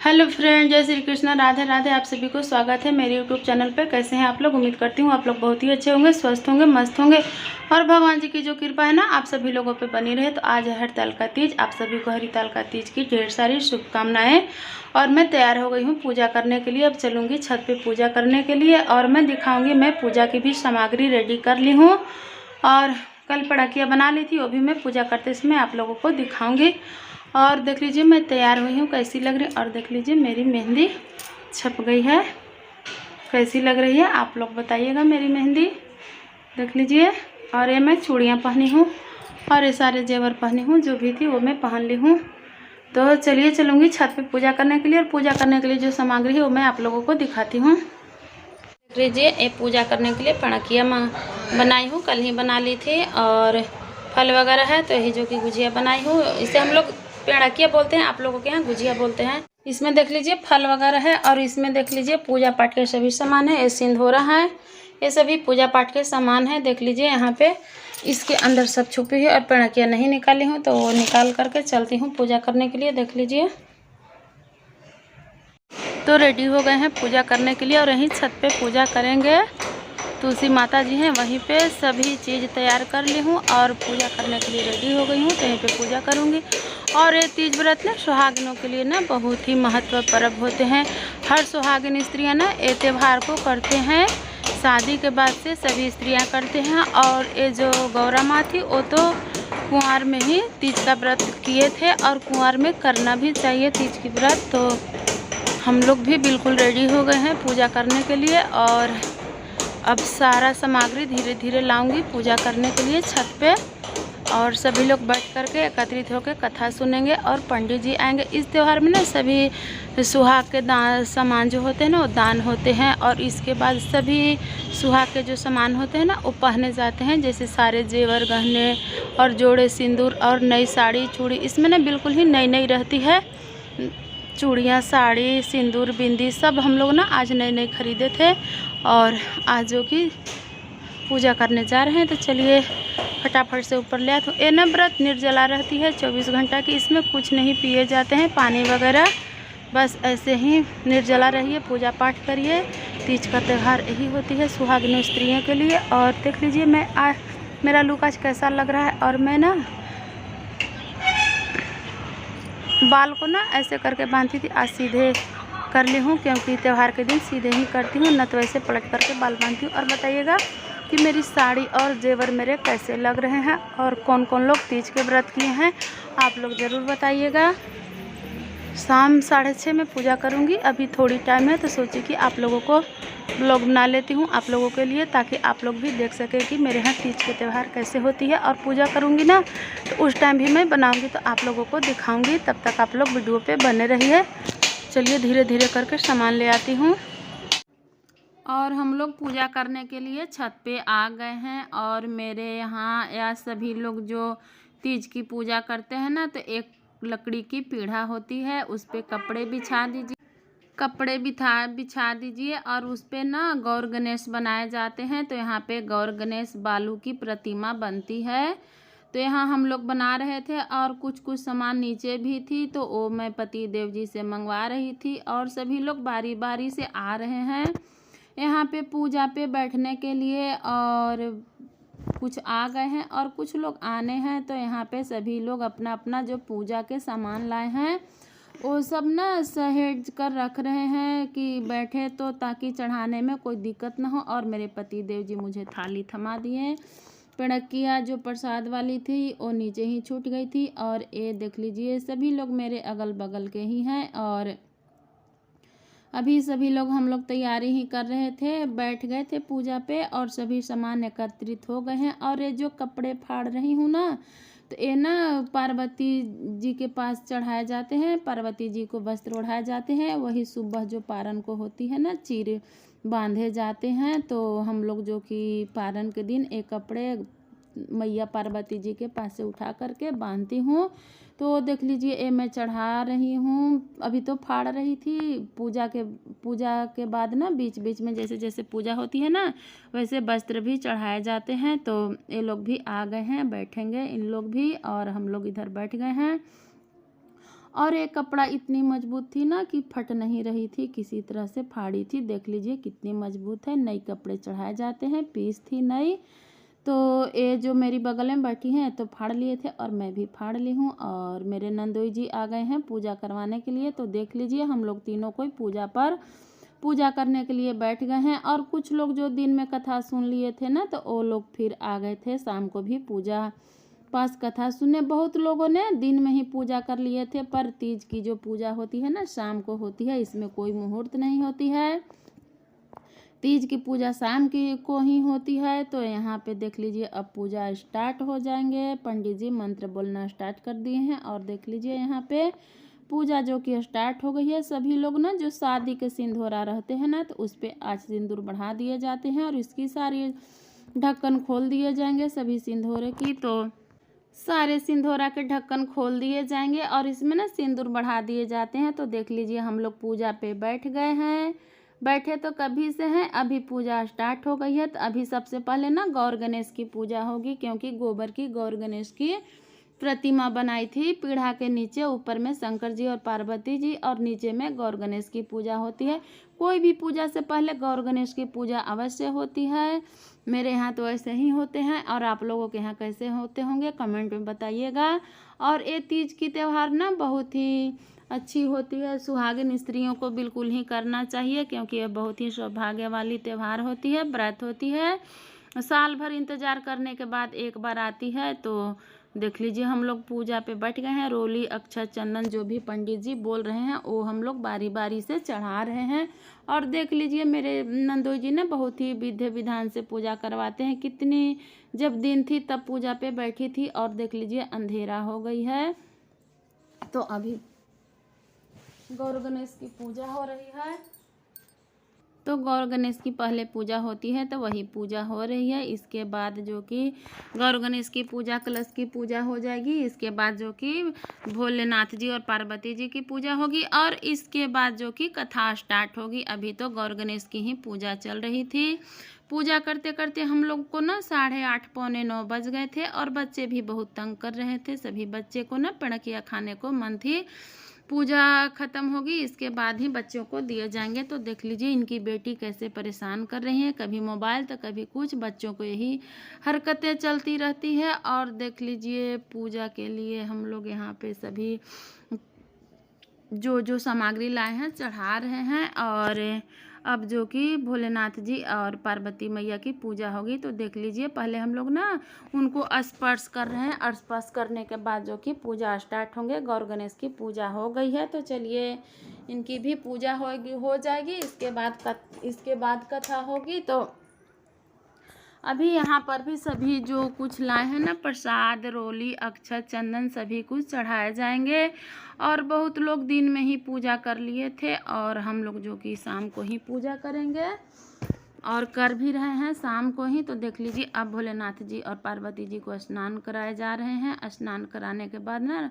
Hello friend, जय श्री कृष्ण, राधे राधे। आप सभी को स्वागत है मेरे यूट्यूब चैनल पे। कैसे हैं आप लोग? उम्मीद करती हूँ आप लोग बहुत ही अच्छे होंगे, स्वस्थ होंगे, मस्त होंगे और भगवान जी की जो कृपा है ना आप सभी लोगों पे बनी रहे। तो आज है हरिताल का तीज। आप सभी को हरिताल का तीज की ढेर सारी शुभकामनाएं। और मैं तैयार हो गई हूँ पूजा करने के लिए। अब चलूँगी छत पर पूजा करने के लिए और मैं दिखाऊँगी। मैं पूजा की भी सामग्री रेडी कर ली हूँ और कल पड़कियाँ बना ली थी, वो भी मैं पूजा करते समय आप लोगों को दिखाऊँगी। और देख लीजिए मैं तैयार हुई हूँ, कैसी लग रही है। और देख लीजिए मेरी मेहंदी छप गई है, कैसी लग रही है आप लोग बताइएगा मेरी मेहंदी। देख लीजिए। और ये मैं चूड़ियाँ पहनी हूँ और ये सारे जेवर पहनी हूँ, जो भी थी वो मैं पहन ली हूँ। तो चलिए चलूँगी छत पे पूजा करने के लिए। और पूजा करने के लिए जो सामग्री है वो मैं आप लोगों को दिखाती हूँ। देख लीजिए ये पूजा करने के लिए पड़कियाँ बनाई हूँ, कल ही बना ली थी। और फल वगैरह है तो यही जो कि गुजिया बनाई हूँ। इसे हम लोग पेड़किया बोलते हैं, आप लोगों के यहाँ गुजिया बोलते हैं। इसमें देख लीजिए फल वगैरह है और इसमें देख लीजिए पूजा पाठ के सभी सामान है। ये सिंदूरा है, ये सभी पूजा पाठ के सामान है। देख लीजिए यहाँ पे इसके अंदर सब छुपी है और पेड़किया नहीं निकाली हूँ, तो वो निकाल करके चलती हूँ पूजा करने के लिए। देख लीजिए तो रेडी हो गए हैं पूजा करने के लिए और यहीं छत पे पूजा करेंगे। तुलसी माता जी हैं वहीं पे, सभी चीज़ तैयार कर ली हूँ और पूजा करने के लिए रेडी हो गई हूँ। तो यहीं पे पूजा करूँगी। और ये तीज व्रत ना सुहागिनों के लिए ना बहुत ही महत्व पर्व होते हैं। हर सुहागिन स्त्रियाँ ना ये त्यौहार को करते हैं। शादी के बाद से सभी स्त्रियाँ करते हैं। और ये जो गौरा माँ थी वो तो कुंवार में ही तीज का व्रत किए थे और कुंवार में करना भी चाहिए तीज की व्रत। तो हम लोग भी बिल्कुल रेडी हो गए हैं पूजा करने के लिए। और अब सारा सामग्री धीरे धीरे लाऊंगी पूजा करने के लिए छत पे। और सभी लोग बैठ करके एकत्रित होकर कथा सुनेंगे और पंडित जी आएंगे। इस त्यौहार में ना सभी सुहाग के दान सामान जो होते हैं ना वो दान होते हैं। और इसके बाद सभी सुहाग के जो सामान होते हैं ना वो पहने जाते हैं, जैसे सारे जेवर गहने और जोड़े सिंदूर और नई साड़ी चूड़ी। इसमें ना बिल्कुल ही नई नई रहती है चूड़ियाँ, साड़ी, सिंदूर, बिंदी सब हम लोग ना आज नए नए खरीदे थे और आज जो कि पूजा करने जा रहे हैं। तो चलिए फटाफट से ऊपर ले आते। ये ना व्रत निर्जला रहती है 24 घंटा की। इसमें कुछ नहीं पिए जाते हैं, पानी वगैरह, बस ऐसे ही निर्जला रहिए, पूजा पाठ करिए। तीज का त्यौहार यही होती है सुहागिन स्त्रियों के लिए। और देख लीजिए मेरा लुक आज कैसा लग रहा है। और मैं ना बाल को ना ऐसे करके बांधती थी, आज सीधे कर ली हूँ क्योंकि त्यौहार के दिन सीधे ही करती हूँ, न तो ऐसे पलट करके बाल बांधती हूँ। और बताइएगा कि मेरी साड़ी और जेवर मेरे कैसे लग रहे हैं और कौन कौन लोग तीज के व्रत किए हैं आप लोग ज़रूर बताइएगा। शाम 6:30 में पूजा करूँगी, अभी थोड़ी टाइम है तो सोची कि आप लोगों को ब्लॉग बना लेती हूँ आप लोगों के लिए, ताकि आप लोग भी देख सकें कि मेरे यहाँ तीज के त्यौहार कैसे होती है। और पूजा करूँगी ना तो उस टाइम भी मैं बनाऊँगी तो आप लोगों को दिखाऊँगी। तब तक आप लोग वीडियो पे बने रहिए। चलिए धीरे धीरे करके सामान ले आती हूँ। और हम लोग पूजा करने के लिए छत पे आ गए हैं। और मेरे यहाँ या सभी लोग जो तीज की पूजा करते हैं ना तो एक लकड़ी की पीढ़ा होती है, उस पर कपड़े बिछा दीजिए और उस पे ना गौर गणेश बनाए जाते हैं। तो यहाँ पे गौर गणेश बालू की प्रतिमा बनती है, तो यहाँ हम लोग बना रहे थे। और कुछ सामान नीचे भी थी तो वो मैं पति देव जी से मंगवा रही थी। और सभी लोग बारी बारी से आ रहे हैं यहाँ पे पूजा पे बैठने के लिए। और कुछ आ गए हैं और कुछ लोग आने हैं। तो यहाँ पे सभी लोग अपना अपना जो पूजा के सामान लाए हैं वो सब ना सहेज कर रख रहे हैं कि बैठे तो ताकि चढ़ाने में कोई दिक्कत ना हो। और मेरे पति देव जी मुझे थाली थमा दिए। पेड़किया जो प्रसाद वाली थी वो नीचे ही छूट गई थी। और ये देख लीजिए सभी लोग मेरे अगल बगल के ही हैं। और अभी सभी लोग हम लोग तैयारी ही कर रहे थे, बैठ गए थे पूजा पे और सभी सामान एकत्रित हो गए हैं। और ये जो कपड़े फाड़ रही हूँ ना तो ये ना पार्वती जी के पास चढ़ाए जाते हैं, पार्वती जी को वस्त्र ओढ़ाए जाते हैं। वही सुबह जो पारण को होती है ना चीर बांधे जाते हैं। तो हम लोग जो कि पारण के दिन एक कपड़े मैया पार्वती जी के पास से उठा करके बांधती हूँ। तो देख लीजिए ये मैं चढ़ा रही हूँ, अभी तो फाड़ रही थी। पूजा के बाद ना बीच बीच में जैसे जैसे पूजा होती है ना वैसे वस्त्र भी चढ़ाए जाते हैं। तो ये लोग भी आ गए हैं, बैठेंगे इन लोग भी और हम लोग इधर बैठ गए हैं। और ये कपड़ा इतनी मजबूत थी ना कि फट नहीं रही थी, किसी तरह से फाड़ी थी। देख लीजिए कितनी मजबूत है। नई कपड़े चढ़ाए जाते हैं, पीस थी नई। तो ये जो मेरी बगल में बैठी हैं तो फाड़ लिए थे और मैं भी फाड़ ली हूँ। और मेरे नंदोई जी आ गए हैं पूजा करवाने के लिए। तो देख लीजिए हम लोग तीनों कोई पूजा करने के लिए बैठ गए हैं। और कुछ लोग जो दिन में कथा सुन लिए थे ना, तो वो लोग फिर आ गए थे शाम को भी पूजा पास कथा सुने। बहुत लोगों ने दिन में ही पूजा कर लिए थे, पर तीज की जो पूजा होती है ना शाम को होती है, इसमें कोई मुहूर्त नहीं होती है। तीज की पूजा शाम की को ही होती है। तो यहाँ पे देख लीजिए अब पूजा स्टार्ट हो जाएंगे। पंडित जी मंत्र बोलना स्टार्ट कर दिए हैं और देख लीजिए यहाँ पे पूजा जो कि स्टार्ट हो गई है। सभी लोग ना जो शादी के सिंदूरा रहते हैं ना, तो उस पर आज सिंदूर बढ़ा दिए जाते हैं और इसकी सारी ढक्कन खोल दिए जाएंगे सभी सिंदूरे की। तो सारे सिंदूरा के ढक्कन खोल दिए जाएंगे और इसमें ना सिंदूर बढ़ा दिए जाते हैं। तो देख लीजिए हम लोग पूजा पे बैठ गए हैं। बैठे तो कभी से हैं, अभी पूजा स्टार्ट हो गई है। तो अभी सबसे पहले ना गौर गणेश की पूजा होगी, क्योंकि गोबर की गौर गणेश की प्रतिमा बनाई थी पीढ़ा के नीचे। ऊपर में शंकर जी और पार्वती जी और नीचे में गौर गणेश की पूजा होती है। कोई भी पूजा से पहले गौर गणेश की पूजा अवश्य होती है। मेरे यहाँ तो ऐसे ही होते हैं, और आप लोगों के यहाँ कैसे होते होंगे कमेंट में बताइएगा। और ये तीज की त्यौहार ना बहुत ही अच्छी होती है। सुहागिन स्त्रियों को बिल्कुल ही करना चाहिए, क्योंकि यह बहुत ही सौभाग्य वाली त्यौहार होती है, व्रत होती है। साल भर इंतजार करने के बाद एक बार आती है। तो देख लीजिए हम लोग पूजा पे बैठ गए हैं। रोली अक्षत चंदन जो भी पंडित जी बोल रहे हैं वो हम लोग बारी बारी से चढ़ा रहे हैं। और देख लीजिए मेरे नंदोई जी ने बहुत ही विधि विधान से पूजा करवाते हैं। कितनी जब दिन थी तब पूजा पे बैठी थी, और देख लीजिए अंधेरा हो गई है। तो अभी गौर गणेश की पूजा हो रही है। तो गौर गणेश की पहले पूजा होती है, तो वही पूजा हो रही है। इसके बाद जो कि गौर गणेश की पूजा कलश की पूजा हो जाएगी। इसके बाद जो कि भोलेनाथ जी और पार्वती जी की पूजा होगी, और इसके बाद जो कि कथा स्टार्ट होगी। अभी तो गौर गणेश की ही पूजा चल रही थी। पूजा करते करते हम लोग को ना 8:30 पौने 9 बज गए थे, और बच्चे भी बहुत तंग कर रहे थे। सभी बच्चे को ना पिड़किया खाने को मन थी। पूजा ख़त्म होगी इसके बाद ही बच्चों को दिए जाएंगे। तो देख लीजिए इनकी बेटी कैसे परेशान कर रही है, कभी मोबाइल तो कभी कुछ। बच्चों को यही हरकतें चलती रहती है। और देख लीजिए पूजा के लिए हम लोग यहाँ पे सभी जो सामग्री लाए हैं चढ़ा रहे हैं। और अब जो कि भोलेनाथ जी और पार्वती मैया की पूजा होगी। तो देख लीजिए पहले हम लोग ना उनको स्पर्श कर रहे हैं। स्पर्श करने के बाद जो कि पूजा स्टार्ट होंगे। गौर गणेश की पूजा हो गई है, तो चलिए इनकी भी पूजा हो जाएगी। इसके बाद कथा होगी। तो अभी यहाँ पर भी सभी जो कुछ लाए हैं ना प्रसाद, रोली, अक्षत, चंदन सभी कुछ चढ़ाए जाएंगे। और बहुत लोग दिन में ही पूजा कर लिए थे, और हम लोग जो कि शाम को ही पूजा करेंगे और कर भी रहे हैं शाम को ही। तो देख लीजिए अब भोलेनाथ जी और पार्वती जी को स्नान कराए जा रहे हैं। स्नान कराने के बाद ना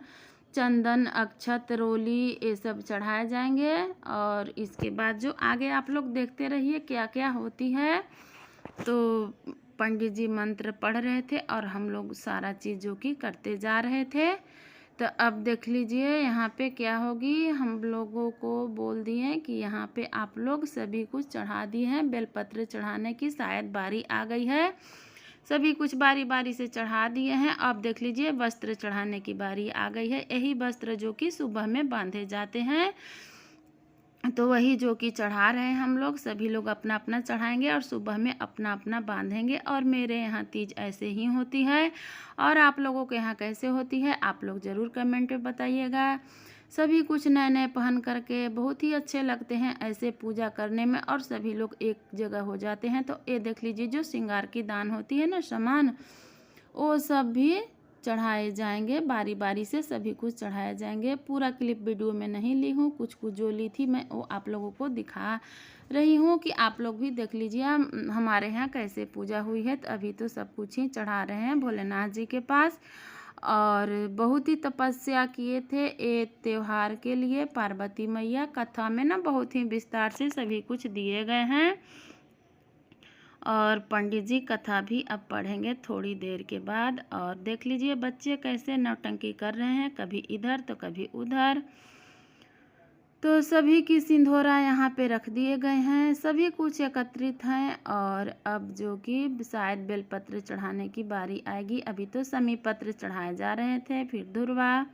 चंदन, अक्षत, रोली ये सब चढ़ाए जाएंगे। और इसके बाद जो आगे आप लोग देखते रहिए क्या क्या होती है। तो पंडित जी मंत्र पढ़ रहे थे और हम लोग सारा चीज़ जो कि करते जा रहे थे। तो अब देख लीजिए यहाँ पे क्या होगी। हम लोगों को बोल दिए कि यहाँ पे आप लोग सभी कुछ चढ़ा दिए हैं। बेलपत्र चढ़ाने की शायद बारी आ गई है। सभी कुछ बारी बारी से चढ़ा दिए हैं। अब देख लीजिए वस्त्र चढ़ाने की बारी आ गई है। यही वस्त्र जो कि सुबह में बांधे जाते हैं, तो वही जो कि चढ़ा रहे हैं हम लोग। सभी लोग अपना अपना चढ़ाएंगे और सुबह में अपना अपना बांधेंगे। और मेरे यहाँ तीज ऐसे ही होती है, और आप लोगों के यहाँ कैसे होती है आप लोग ज़रूर कमेंट में बताइएगा। सभी कुछ नए नए पहन करके बहुत ही अच्छे लगते हैं ऐसे पूजा करने में, और सभी लोग एक जगह हो जाते हैं। तो ये देख लीजिए जो श्रृंगार की दान होती है ना सामान, वो सब भी चढ़ाए जाएंगे। बारी बारी से सभी कुछ चढ़ाए जाएंगे। पूरा क्लिप वीडियो में नहीं ली हूँ, कुछ कुछ जो ली थी मैं वो आप लोगों को दिखा रही हूँ कि आप लोग भी देख लीजिए हमारे यहाँ कैसे पूजा हुई है। तो अभी तो सब कुछ ही चढ़ा रहे हैं भोलेनाथ जी के पास, और बहुत ही तपस्या किए थे ये त्यौहार के लिए। पार्वती मैया कथा में ना बहुत ही विस्तार से सभी कुछ दिए गए हैं। और पंडित जी कथा भी अब पढ़ेंगे थोड़ी देर के बाद। और देख लीजिए बच्चे कैसे नौटंकी कर रहे हैं, कभी इधर तो कभी उधर। तो सभी की सिंदूरा यहाँ पे रख दिए गए हैं, सभी कुछ एकत्रित हैं। और अब जो कि शायद बेलपत्र चढ़ाने की बारी आएगी। अभी तो समी पत्र चढ़ाए जा रहे थे, फिर धुरवा,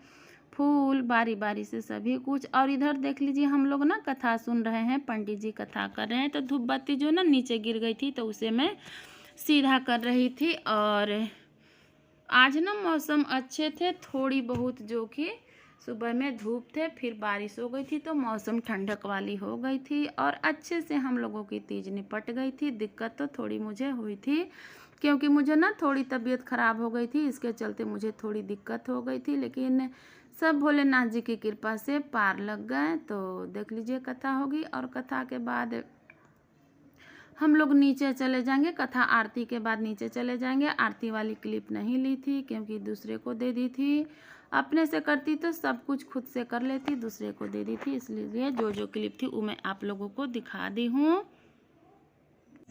फूल, बारी बारी से सभी कुछ। और इधर देख लीजिए हम लोग ना कथा सुन रहे हैं, पंडित जी कथा कर रहे हैं। तो धूप बत्ती जो ना नीचे गिर गई थी तो उसे मैं सीधा कर रही थी। और आज ना मौसम अच्छे थे, थोड़ी बहुत जो कि सुबह में धूप थे, फिर बारिश हो गई थी तो मौसम ठंडक वाली हो गई थी और अच्छे से हम लोगों की तीज निपट गई थी। दिक्कत तो थोड़ी मुझे हुई थी क्योंकि मुझे ना थोड़ी तबीयत ख़राब हो गई थी, इसके चलते मुझे थोड़ी दिक्कत हो गई थी, लेकिन सब भोलेनाथ जी की कृपा से पार लग गए। तो देख लीजिए कथा होगी और कथा के बाद हम लोग नीचे चले जाएंगे। कथा आरती के बाद नीचे चले जाएंगे। आरती वाली क्लिप नहीं ली थी क्योंकि दूसरे को दे दी थी। अपने से करती तो सब कुछ खुद से कर लेती, दूसरे को दे दी थी, इसलिए जो क्लिप थी वो मैं आप लोगों को दिखा दी हूँ।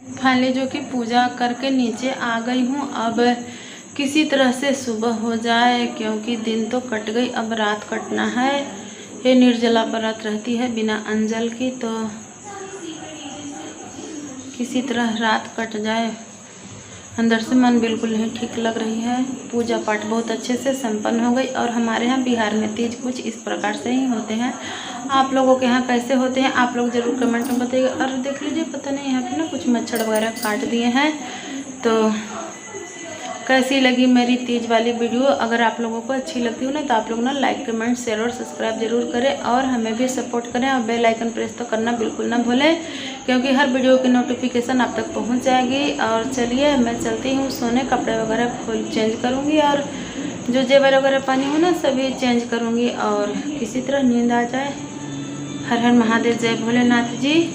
फाइनली जो कि पूजा करके नीचे आ गई हूँ। अब किसी तरह से सुबह हो जाए क्योंकि दिन तो कट गई, अब रात कटना है। ये निर्जला व्रत रहती है बिना अंजल की, तो किसी तरह रात कट जाए। अंदर से मन बिल्कुल नहीं ठीक लग रही है। पूजा पाठ बहुत अच्छे से संपन्न हो गई। और हमारे यहाँ बिहार में तीज कुछ इस प्रकार से ही होते हैं। आप लोगों के यहाँ कैसे होते हैं आप लोग ज़रूर कमेंट में बताइएगा। और देख लीजिए पता नहीं यहाँ पे ना कुछ मच्छर वगैरह काट दिए हैं। तो कैसी लगी मेरी तीज वाली वीडियो? अगर आप लोगों को अच्छी लगती हो ना तो आप लोग ना लाइक कमेंट शेयर और सब्सक्राइब जरूर करें और हमें भी सपोर्ट करें। और बेल आइकन प्रेस तो करना बिल्कुल ना भूलें क्योंकि हर वीडियो की नोटिफिकेशन आप तक पहुंच जाएगी। और चलिए मैं चलती हूँ सोने, कपड़े वगैरह फुल चेंज करूँगी और जो जेवर वगैरह पानी हो ना सभी चेंज करूँगी और किसी तरह नींद आ जाए। हर हर महादेव, जय भोलेनाथ जी।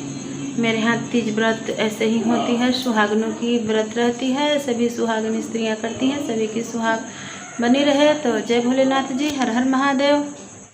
मेरे यहाँ तीज व्रत ऐसे ही होती है, सुहागनों की व्रत रहती है, सभी सुहागिन स्त्रियाँ करती हैं, सभी की सुहाग बनी रहे। तो जय भोलेनाथ जी, हर हर महादेव।